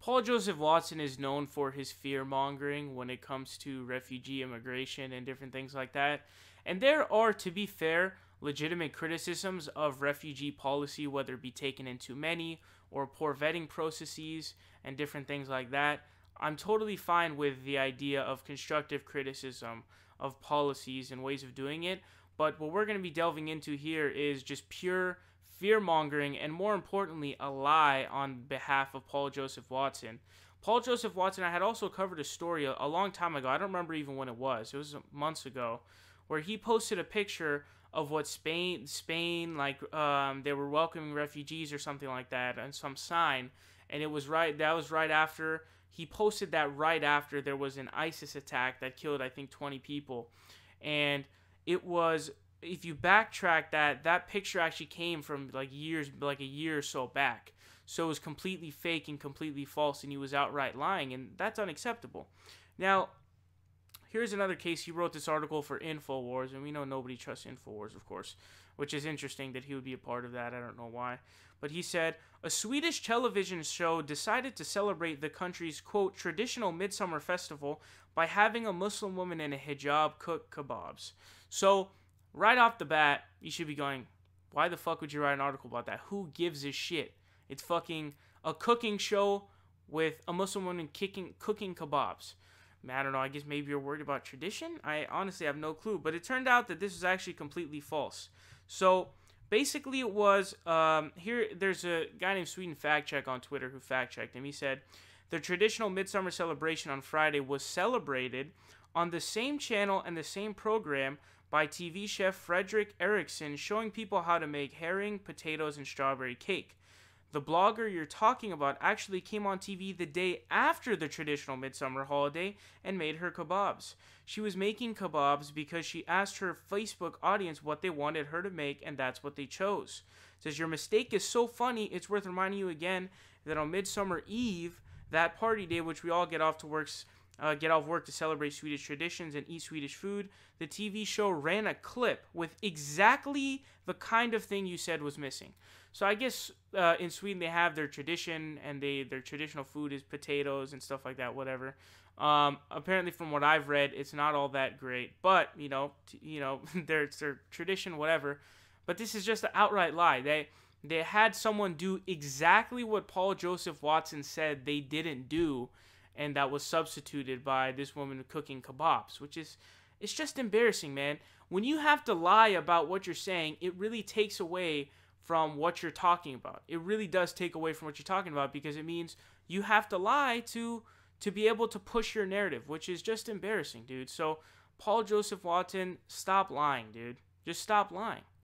Paul Joseph Watson is known for his fear mongering when it comes to refugee immigration and different things like that. And there are, to be fair, legitimate criticisms of refugee policy, whether it be taken in too many or poor vetting processes and different things like that. I'm totally fine with the idea of constructive criticism of policies and ways of doing it. But what we're going to be delving into here is just pure fear mongering and, more importantly, a lie on behalf of Paul Joseph Watson. Paul Joseph Watson, I had also covered a story a long time ago. I don't remember even when it was. It was months ago, where he posted a picture of what Spain, like they were welcoming refugees or something like that, and some sign, and it was right. That was right after he posted that. Right after there was an ISIS attack that killed, I think, 20 people, and it was. If you backtrack that picture actually came from like a year or so back. So it was completely fake and completely false, and he was outright lying, and that's unacceptable. Now, here's another case. He wrote this article for InfoWars, and we know nobody trusts InfoWars, of course, which is interesting that he would be a part of that. I don't know why. But he said, a Swedish television show decided to celebrate the country's, quote, traditional midsummer festival by having a Muslim woman in a hijab cook kebabs. So, right off the bat, you should be going, why the fuck would you write an article about that? Who gives a shit? It's fucking a cooking show with a Muslim woman cooking kebabs. I don't know, I guess maybe you're worried about tradition? I honestly have no clue. But it turned out that this was actually completely false. So, basically it was, here, there's a guy named Sweden Fact Check on Twitter who fact-checked him. He said, the traditional midsummer celebration on Friday was celebrated on the same channel and the same program by TV chef Frederick Erickson, showing people how to make herring, potatoes, and strawberry cake. The blogger you're talking about actually came on TV the day after the traditional midsummer holiday and made her kebabs. She was making kebabs because she asked her Facebook audience what they wanted her to make, and that's what they chose. It says, your mistake is so funny, it's worth reminding you again that on Midsummer Eve, that party day, which we all get off work to celebrate Swedish traditions and eat Swedish food, the TV show ran a clip with exactly the kind of thing you said was missing. So I guess in Sweden they have their tradition, and their traditional food is potatoes and stuff like that, whatever. Apparently from what I've read, it's not all that great, but their tradition, whatever. But this is just an outright lie. They had someone do exactly what Paul Joseph Watson said they didn't do, and that was substituted by this woman cooking kebabs, which is, it's just embarrassing, man. When you have to lie about what you're saying, it really takes away from what you're talking about. It really does take away from what you're talking about, because it means you have to lie to be able to push your narrative, which is just embarrassing, dude. So, Paul Joseph Watson, stop lying, dude. Just stop lying.